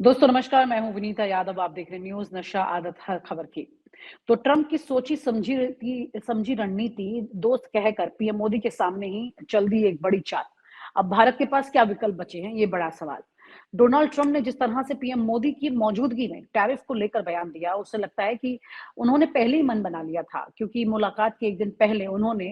दोस्तों नमस्कार, मैं हूँ विनीता यादव। आप देख रहे हैं न्यूज़ नशा आदत हर खबर की। तो ट्रंप की सोची समझी रणनीति दोस्त कहकर पीएम मोदी के सामने ही चल दी एक बड़ी चाल। अब भारत के पास क्या विकल्प बचे हैं, ये बड़ा सवाल। डोनाल्ड ट्रंप ने जिस तरह से पीएम मोदी की मौजूदगी में टैरिफ को लेकर बयान दिया, उससे लगता है कि उन्होंने पहले ही मन बना लिया था, क्योंकि मुलाकात के एक दिन पहले उन्होंने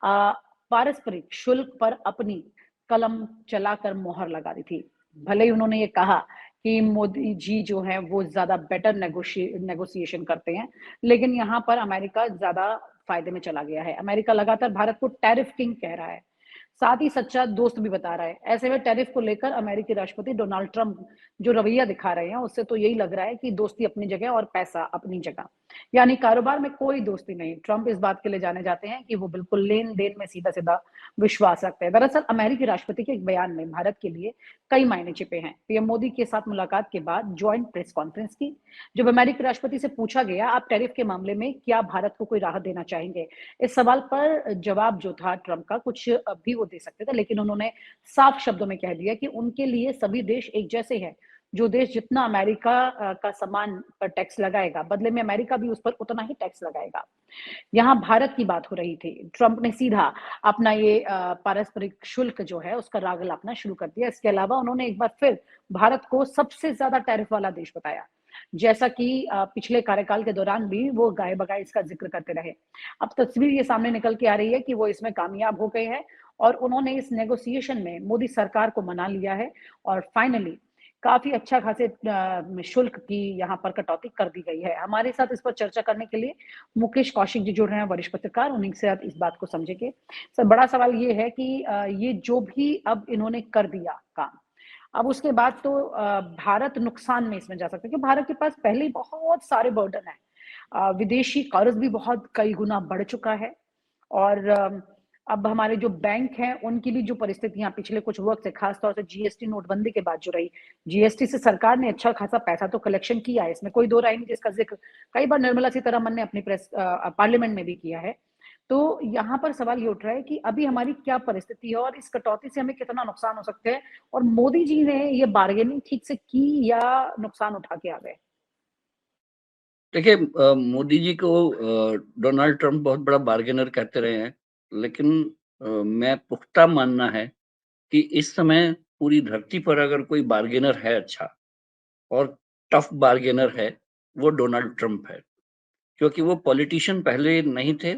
अ, पारस्परिक शुल्क पर अपनी कलम चलाकर मोहर लगा दी थी। भले ही उन्होंने ये कहा कि मोदी जी जो हैं वो ज़्यादा बेटर नेगोशिएशन करते हैं, लेकिन यहाँ पर अमेरिका ज़्यादा फ़ायदे में चला गया है। अमेरिका लगातार भारत को टैरिफ किंग कह रहा है, साथ ही सच्चा दोस्त भी बता रहा है। ऐसे में टैरिफ को लेकर अमेरिकी राष्ट्रपति डोनाल्ड ट्रंप जो रवैया दिखा रहे हैं, उससे तो यही लग रहा है कि दोस्ती अपनी जगह और पैसा अपनी जगह, यानी कारोबार में कोई दोस्ती नहीं। ट्रंप इस बात के लिए जाने जाते हैं कि वो बिल्कुल लेन-देन में सीधा-सीधा विश्वास रखते हैं। दरअसल अमेरिकी राष्ट्रपति के एक बयान में भारत के लिए कई मायने छिपे हैं। पीएम मोदी के साथ मुलाकात के बाद जॉइंट प्रेस कॉन्फ्रेंस की, जब अमेरिकी राष्ट्रपति से पूछा गया, आप टैरिफ के मामले में क्या भारत को कोई राहत देना चाहेंगे? इस सवाल पर जवाब जो था ट्रंप का, कुछ भी वो दे सकते थे, लेकिन उन्होंने साफ शब्दों में कह दिया कि उनके लिए सभी देश एक जैसे हैं। जो देश जितना अमेरिका का सामान पर टैक्स लगाएगा, बदले में अमेरिका भी उस पर उतना ही टैक्स लगाएगा। यहाँ भारत की बात हो रही थी। ट्रंप ने सीधा अपना ये पारस्परिक शुल्क जो है उसका राग अलापना शुरू कर दिया। इसके अलावा उन्होंने एक बार फिर भारत को सबसे ज़्यादा टैरिफ वाला देश बताया। जैसा कि पिछले कार्यकाल के दौरान भी वो गाहे-बगाए इसका ज़िक्र करते रहे। अब तस्वीर ये सामने निकल के आ रही है कि वो इसमें कामयाब हो गए हैं और उन्होंने इस नेगोशिएशन में मोदी सरकार को मना लिया है और फाइनली काफ़ी अच्छा खासे शुल्क की यहाँ पर कटौती कर दी गई है। हमारे साथ इस पर चर्चा करने के लिए मुकेश कौशिक जी जुड़ रहे हैं, वरिष्ठ पत्रकार, उन्हीं से आप इस बात को समझेंगे। सर, बड़ा सवाल ये है कि ये जो भी अब इन्होंने कर दिया काम, अब उसके बाद तो भारत नुकसान में इसमें जा सकता है, क्योंकि भारत के पास पहले ही बहुत सारे बर्डन हैं। विदेशी कर्ज भी बहुत कई गुना बढ़ चुका है और अब हमारे जो बैंक हैं, उनकी भी जो परिस्थितियाँ पिछले कुछ वक़्त से, ख़ास तौर से जीएसटी नोटबंदी के बाद जो रही, जीएसटी से सरकार ने अच्छा खासा पैसा तो कलेक्शन किया है, इसमें कोई दो राय नहीं, जिसका ज़िक्र कई बार निर्मला सीतारमण ने अपनी पार्लियामेंट में भी किया है। तो यहाँ पर सवाल ये उठ रहा है कि अभी हमारी क्या परिस्थिति है और इस कटौती से हमें कितना नुकसान हो सकता है, और मोदी जी ने ये बार्गेनिंग ठीक से की या नुकसान उठा के आ गए? देखिए मोदी जी को डोनाल्ड ट्रंप बहुत बड़ा बार्गेनर कहते रहे हैं, लेकिन मैं पुख्ता मानना है कि इस समय पूरी धरती पर अगर कोई बार्गेनर है अच्छा और टफ बार्गेनर है, वो डोनाल्ड ट्रंप है। क्योंकि वो पॉलिटिशियन पहले नहीं थे,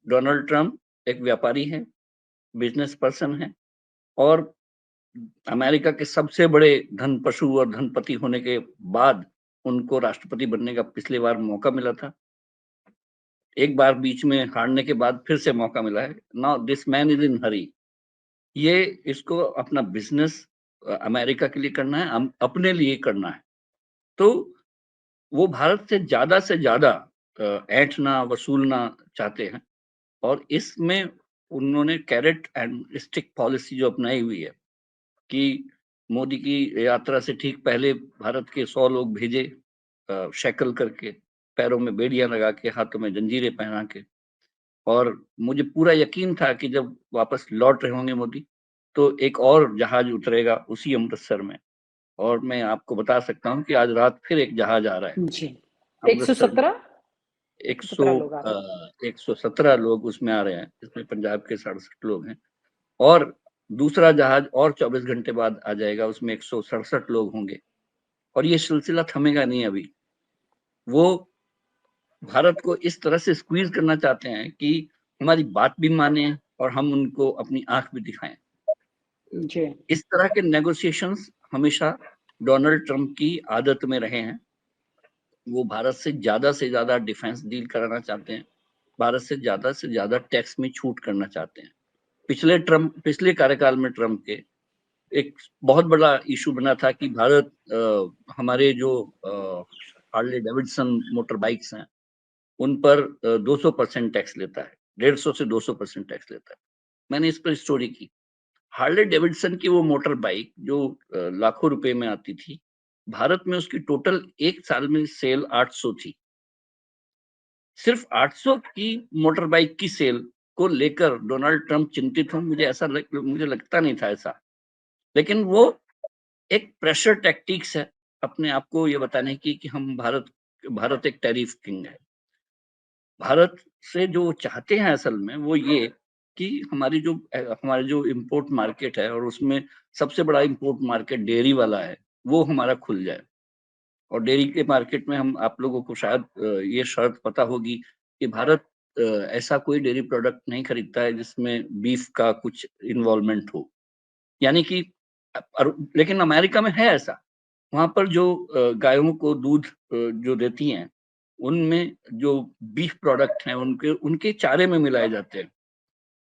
डोनाल्ड ट्रंप एक व्यापारी हैं, बिज़नेस पर्सन हैं और अमेरिका के सबसे बड़े धनपशु और धनपति होने के बाद उनको राष्ट्रपति बनने का पिछली बार मौका मिला था। एक बार बीच में हारने के बाद फिर से मौका मिला है। Now this man is in hurry. ये इसको अपना बिज़नेस अमेरिका के लिए करना है, अपने लिए करना है। तो वो भारत से ज़्यादा ऐंठना, वसूलना चाहते हैं और इसमें उन्होंने कैरेट एंड स्टिक पॉलिसी जो अपनाई हुई है कि मोदी की यात्रा से ठीक पहले भारत के 100 लोग भेजे शैकल करके, पैरों में बेड़ियाँ लगा के, हाथों में जंजीरें पहना के। और मुझे पूरा यकीन था कि जब वापस लौट रहे होंगे मोदी, तो एक और जहाज उतरेगा उसी अमृतसर में और मैं आपको बता सकता हूँ कि आज रात फिर एक जहाज आ रहा है जी। अमृतसर में। 117 100 17 लोग आ रहे हैं। 117 लोग उसमें आ रहे हैं, इसमें पंजाब के 67 लोग हैं और दूसरा जहाज और 24 घंटे बाद आ जाएगा, उसमें 167 लोग होंगे और ये सिलसिला थमेगा नहीं अभी। वो भारत को इस तरह से स्क्वीज़ करना चाहते हैं कि हमारी बात भी मानें और हम उनको अपनी आँख भी दिखाएँ। जी। इस तरह के नेगोशिएशंस हमेशा डोनाल्ड ट्रंप की आदत में रहे हैं। वो भारत से ज़्यादा डिफेंस डील कराना चाहते हैं। भारत से ज़्यादा टैक्स में छूट करना चाहते हैं। पिछले कार्यकाल में ट्रंप के एक बहुत बड़ा इश्यू बना था कि भारत हमारे जो हार्ले डेविडसन मोटर बाइक्स हैं, उन पर 200% टैक्स लेता है। 150 से 200% टैक्स लेता है। मैंने इस पर स्टोरी की। हार्ले डेविडसन की वो मोटर बाइक जो लाखों रुपए में आती थी, भारत में उसकी टोटल 1 साल में सेल 800 थी। सिर्फ 800 की मोटर बाइक की सेल को लेकर डोनाल्ड ट्रंप चिंतित हों, मुझे लगता नहीं था ऐसा। लेकिन वो एक प्रेशर टैक्टिक्स है अपने आप को ये बताने की कि हम भारत एक टैरिफ किंग है। भारत से जो चाहते हैं असल में वो ये कि हमारे जो इम्पोर्ट मार्केट है और उसमें सबसे बड़ा इम्पोर्ट मार्केट डेयरी वाला है, वो हमारा खुल जाए। और डेयरी के मार्केट में हम आप लोगों को शायद ये शर्त पता होगी कि भारत ऐसा कोई डेयरी प्रोडक्ट नहीं खरीदता है जिसमें बीफ का कुछ इन्वॉल्वमेंट हो। यानी कि लेकिन अमेरिका में है ऐसा। वहाँ पर जो गायों को दूध जो देती हैं, उनमें जो बीफ प्रोडक्ट हैं उनके उनके चारे में मिलाए जाते हैं।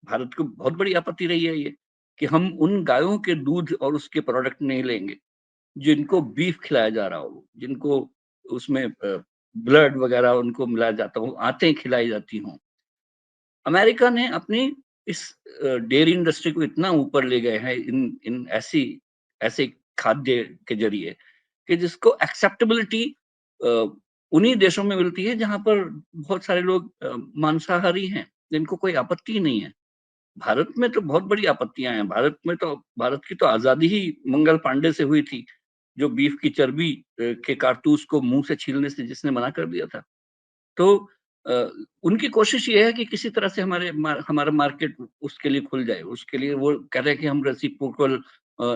भारत को बहुत बड़ी आपत्ति रही है ये कि हम उन गायों के दूध और उसके प्रोडक्ट नहीं लेंगे जिनको बीफ खिलाया जा रहा हो, जिनको उसमें ब्लड वगैरह उनको मिलाया जाता हो, आंतें खिलाई जाती हों। अमेरिका ने अपनी इस डेयरी इंडस्ट्री को इतना ऊपर ले गए हैं इन इन ऐसे खाद्य के जरिए कि जिसको एक्सेप्टेबिलिटी उन्हीं देशों में मिलती है जहां पर बहुत सारे लोग मांसाहारी हैं, जिनको कोई आपत्ति नहीं है। भारत में तो बहुत बड़ी आपत्तियां हैं। भारत की तो आजादी ही मंगल पांडे से हुई थी, जो बीफ की चर्बी के कारतूस को मुंह से छीलने से जिसने मना कर दिया था। तो अ, उनकी कोशिश ये है कि किसी तरह से हमारा मार्केट उसके लिए खुल जाए। उसके लिए वो कह रहे हैं कि हम रेसिप्रोकल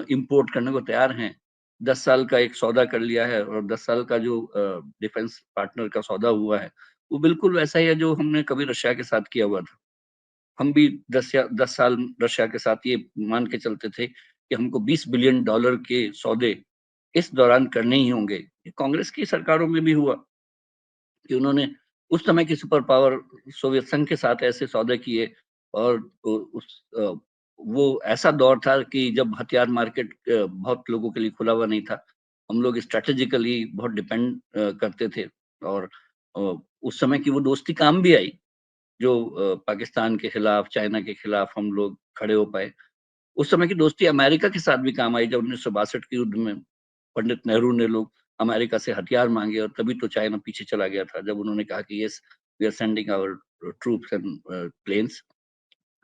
इंपोर्ट करने को तैयार हैं। 10 साल का एक सौदा कर लिया है और 10 साल का जो डिफेंस पार्टनर का सौदा हुआ है, वो बिल्कुल वैसा ही है जो हमने कभी रशिया के साथ किया हुआ था। हम भी 10 साल रशिया के साथ ये मान के चलते थे कि हमको $20 बिलियन के सौदे इस दौरान करने ही होंगे। ये कांग्रेस की सरकारों में भी हुआ कि उन्होंने उस समय की सुपर पावर सोवियत संघ के साथ ऐसे सौदे किए और वो ऐसा दौर था कि जब हथियार मार्केट बहुत लोगों के लिए खुला हुआ नहीं था। हम लोग स्ट्रेटेजिकली बहुत डिपेंड करते थे और अ, उस समय की वो दोस्ती काम भी आई, जो पाकिस्तान के खिलाफ, चाइना के खिलाफ हम लोग खड़े हो पाए। उस समय की दोस्ती अमेरिका के साथ भी काम आई जब 1962 के युद्ध में पंडित नेहरू ने लोग अमेरिका से हथियार मांगे और तभी तो चाइना पीछे चला गया था जब उन्होंने कहा कि yes we are sending our troops and planes.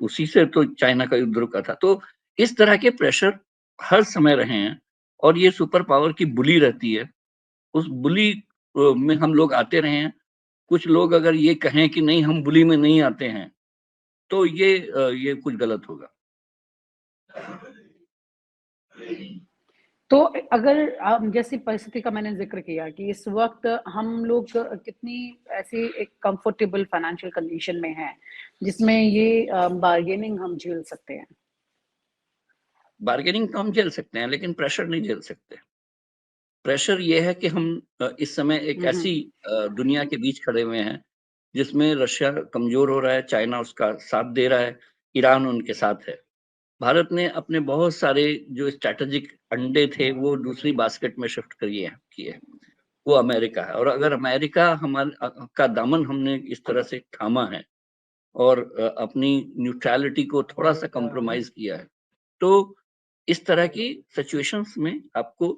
उसी से तो चाइना का युद्ध रुका था। तो इस तरह के प्रेशर हर समय रहे हैं और ये सुपर पावर की बुली रहती है। उस बुली में हम लोग आते रहे हैं। कुछ लोग अगर ये कहें कि नहीं हम बुली में नहीं आते हैं, तो ये कुछ गलत होगा। तो अगर जैसी परिस्थिति का मैंने ज़िक्र किया कि इस वक़्त हम लोग कितनी ऐसी एक कंफर्टेबल फाइनेंशियल कंडीशन में हैं, जिसमें ये बार्गेनिंग हम झेल सकते हैं? बार्गेनिंग तो हम झेल सकते हैं, लेकिन प्रेशर नहीं झेल सकते। प्रेशर ये है कि हम इस समय एक हुँ, हुँ। ऐसी दुनिया के बीच खड़े हुए हैं, जिसमें रशिया कमज़ोर हो रहा है, चाइना उसका साथ दे रहा है, ईरान उनके साथ है। भारत ने अपने बहुत सारे जो स्ट्रैटेजिक अंडे थे, वो दूसरी बास्केट में शिफ्ट किए। वो अमेरिका है और अगर अमेरिका का दामन हमने इस तरह से थामा है और अपनी न्यूट्रैलिटी को थोड़ा-सा कॉम्प्रोमाइज़ किया है, तो इस तरह की सिचुएशंस में आपको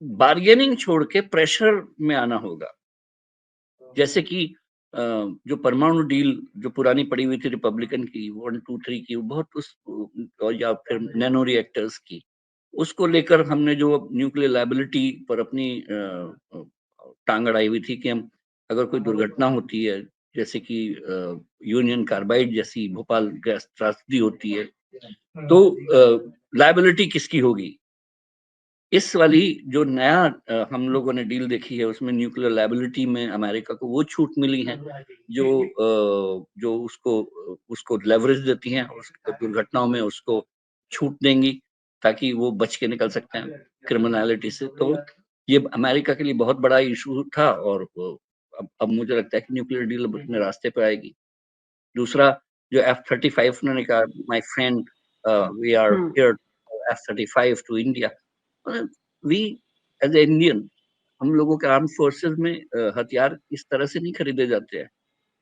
बार्गेनिंग छोड़ के प्रेशर में आना होगा। जैसे कि जो परमाणु डील जो पुरानी पड़ी हुई थी रिपब्लिकन की 1, 2, 3 की वो बहुत और या फिर नैनो रिएक्टर्स की, उसको लेकर हमने जो न्यूक्लियर लायबिलिटी पर अपनी टांग अड़ाई हुई थी कि हम अगर कोई दुर्घटना होती है, जैसे कि यूनियन कार्बाइड जैसी भोपाल गैस त्रासदी होती है, तो लायबिलिटी किसकी होगी? इस वाली जो नया हम लोगों ने डील देखी है उसमें न्यूक्लियर लायबिलिटी में अमेरिका को वो छूट मिली है जो उसको लेवरेज देती हैं और दुर्घटनाओं में उसको छूट देंगी ताकि वो बच के निकल सकते हैं क्रिमिनलिटी से। तो ये अमेरिका के लिए बहुत बड़ा इशू था और अब मुझे लगता है कि न्यूक्लियर डील अब अपने रास्ते पे आएगी। दूसरा जो F-35 उन्होंने कहा माय फ्रेंड वी आर हुँ। Here F-35 to India. We as a Indian हम लोगों के आर्म फोर्सेस में हथियार इस तरह से नहीं खरीदे जाते हैं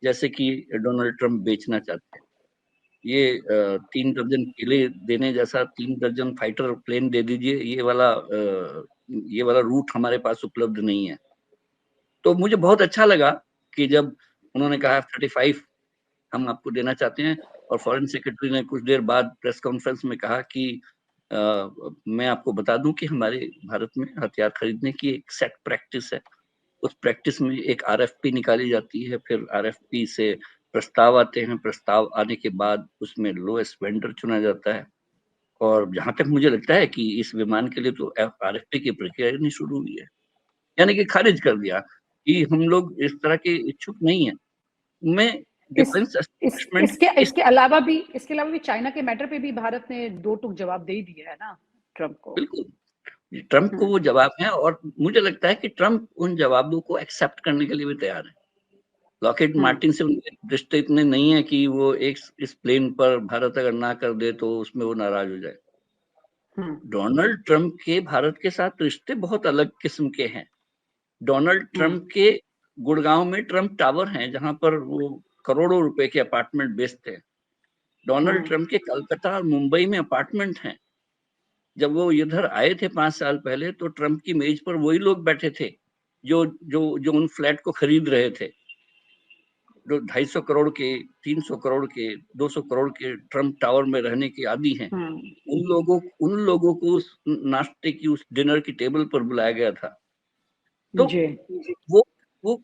जैसे कि डोनाल्ड ट्रंप बेचना चाहते हैं। ये 3 दर्जन किले देने जैसा 3 दर्जन फाइटर प्लेन दे दीजिए ये वाला रूट हमारे पास उपलब्ध नहीं है। तो मुझे बहुत अच्छा लगा कि जब उन्होंने कहा F-35 हम आपको देना चाहते हैं और फॉरेन सेक्रेटरी ने कुछ देर बाद प्रेस कॉन्फ्रेंस में कहा कि मैं आपको बता दूं कि हमारे भारत में हथियार खरीदने की एक सेट प्रैक्टिस है। उस प्रैक्टिस में एक आरएफपी निकाली जाती है, फिर आरएफपी से प्रस्ताव आते हैं, प्रस्ताव आने के बाद उसमें लोएस्ट वेंडर चुना जाता है। और जहां तक मुझे लगता है कि इस विमान के लिए तो आरएफपी की प्रक्रिया नहीं शुरू हुई है, यानी कि खारिज कर दिया कि हम लोग इस तरह के इच्छुक नहीं है। मैं इस डिफेंस इस एस्टेब्लिशमेंट इसके इस इसके अलावा भी चाइना के मैटर पे भी भारत ने दो टूक जवाब दे ही दिया है ना ट्रम्प को। बिल्कुल ट्रम्प को हम्म। वो जवाब है, और मुझे लगता है कि ट्रम्प उन जवाबों को एक्सेप्ट करने के लिए भी तैयार है। लॉकहीड हम्म। मार्टिन से उनके रिश्ते इतने नहीं है कि वो एक इस प्लेन पर भारत अगर ना कर दे तो उसमें वो नाराज हो जाए। हम्म। डोनाल्ड ट्रंप के भारत के साथ रिश्ते बहुत अलग किस्म के हैं। डोनाल्ड हम्म। ट्रंप के गुड़गांव में ट्रंप टावर हैं, जहां पर वो करोड़ों रुपए के अपार्टमेंट बेचते हैं। डोनाल्ड हम्म। ट्रंप के कलकत्ता और मुंबई में अपार्टमेंट हैं। जब वो इधर आए थे 5 साल पहले, तो ट्रंप की मेज पर वही लोग बैठे थे जो जो जो उन फ्लैट को खरीद रहे थे, जो 250 करोड़ के, 300 करोड़ के, 200 करोड़ के ट्रंप टावर में रहने के आदी हैं। हम्म। उन लोगों को उस नाश्ते की, उस डिनर की टेबल पर बुलाया गया था। तो जी। वो वो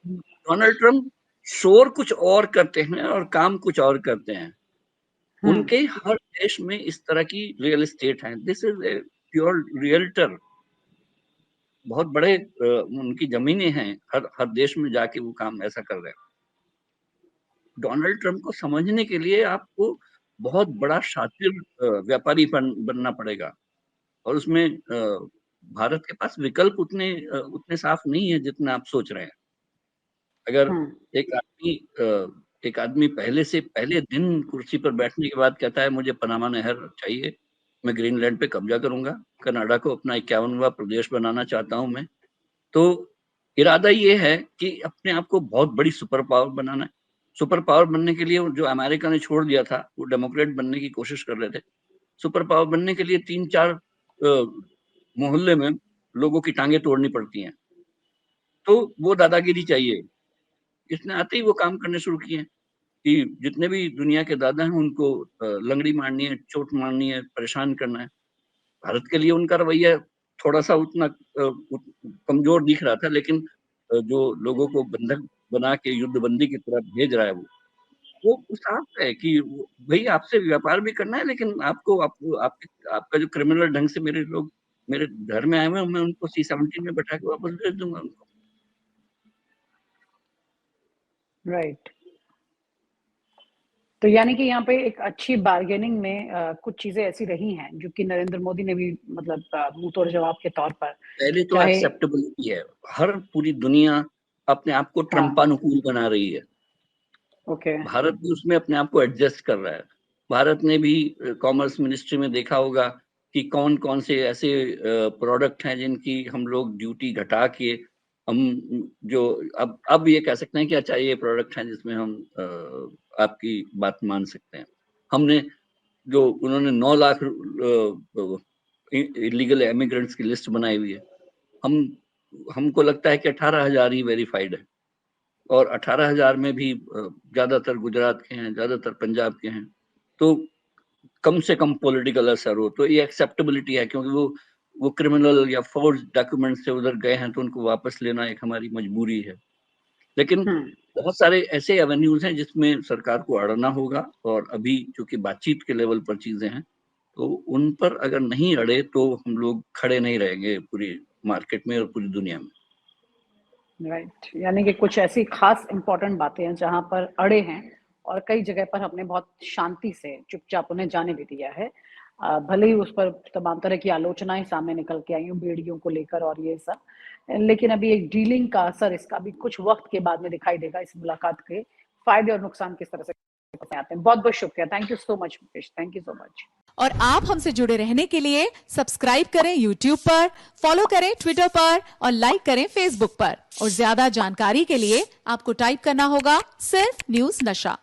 डोनाल्ड ट्रंप शोर कुछ और करते हैं और काम कुछ और करते हैं। हम्म। उनके हर देश में इस तरह की रियल एस्टेट है। This is a pure realtor. बहुत बड़े उनकी जमीनें हैं, हर हर देश में जाके वो काम ऐसा कर रहे हैं। डोनाल्ड ट्रंप को समझने के लिए आपको बहुत बड़ा शातिर व्यापारी बनना पड़ेगा, और उसमें भारत के पास विकल्प उतने साफ नहीं है जितना आप सोच रहे हैं। अगर हम्म। एक आदमी एक आदमी पहले दिन कुर्सी पर बैठने के बाद कहता है मुझे पनामा नहर चाहिए, मैं ग्रीनलैंड पे कब्जा करूंगा, कनाडा को अपना 51वां प्रदेश बनाना चाहता हूं मैं, तो इरादा ये है कि अपने आप को बहुत बड़ी सुपर पावर बनाना है। सुपर पावर बनने के लिए जो अमेरिका ने छोड़ दिया था, वो डेमोक्रेट बनने की कोशिश कर रहे थे। सुपर पावर बनने के लिए 3-4 मोहल्ले में लोगों की टांगे तोड़नी पड़ती हैं, तो वो दादागिरी चाहिए। इसने आते ही वो काम करने शुरू किए हैं कि जितने भी दुनिया के दादा हैं उनको लंगड़ी मारनी है, चोट मारनी है, परेशान करना है। भारत के लिए उनका रवैया थोड़ा-सा उतना कमज़ोर दिख रहा था, लेकिन जो लोगों को बंधक बना के युद्धबंदी की तरफ भेज रहा है वो साफ है कि भई आपसे व्यापार भी करना है, लेकिन आपको आपका जो क्रिमिनल ढंग से मेरे लोग मेरे घर में आए हुए हैं, मैं उनको C-17 में बैठा के वापस भेज दूँगा उनको। राइट। तो यानी कि यहाँ पे एक अच्छी बार्गेनिंग में कुछ चीजें ऐसी रही हैं जो कि नरेंद्र मोदी ने भी मतलब मुंह तोड़ जवाब के तौर पर पहले तो चाहे। एक्सेप्टेबिलिटी है। हर पूरी दुनिया अपने आप को हाँ। ट्रम्पानुकूल बना रही है। ओके। भारत भी उसमें अपने आप को एडजस्ट कर रहा है। भारत ने भी कॉमर्स मिनिस्ट्री में देखा होगा कि कौन-कौन से ऐसे प्रोडक्ट हैं जिनकी हम लोग ड्यूटी घटा के हम जो अब ये कह सकते हैं कि अच्छा ये प्रोडक्ट हैं जिसमें हम आपकी बात मान सकते हैं। हमने जो उन्होंने 9 लाख इलीगल इमिग्रेंट्स की लिस्ट बनाई हुई है। हम हमको लगता है कि 18,000 ही वेरीफाइड है, और 18,000 में भी ज्यादातर गुजरात के हैं, ज्यादातर पंजाब के हैं। तो कम से कम पॉलिटिकल असर हो तो ये एक्सेप्टेबिलिटी है, क्योंकि वो क्रिमिनल या फोर्स डॉक्यूमेंट से उधर गए हैं तो उनको वापस लेना एक हमारी मजबूरी है। लेकिन हम्म। बहुत सारे ऐसे एवेन्यूज हैं जिसमें सरकार को अड़ना होगा, और अभी चूंकि बातचीत के लेवल पर चीजें हैं, तो उन पर अगर नहीं अड़े तो हम लोग खड़े नहीं रहेंगे पूरी मार्केट में और पूरी दुनिया में। राइट। यानी कि कुछ ऐसी खास इंपॉर्टेंट बातें हैं जहां पर अड़े हैं और कई जगह पर हमने बहुत शांति से चुपचाप उन्हें जाने भी दिया है। भले ही उस पर तमाम तरह की आलोचनाएं सामने निकल के आई हूँ बेड़ियों को लेकर और ये सब, लेकिन अभी एक डीलिंग का असर इसका भी कुछ वक्त के बाद में दिखाई देगा। इस मुलाकात के फायदे और नुकसान किस तरह से आते हैं। बहुत बहुत शुक्रिया। Thank you so much Mukesh. Thank you so much. और आप हमसे जुड़े रहने के लिए सब्सक्राइब करें YouTube पर, फॉलो करें ट्विटर पर और लाइक करें फेसबुक पर। और ज्यादा जानकारी के लिए आपको टाइप करना होगा सिर्फ न्यूज नशा।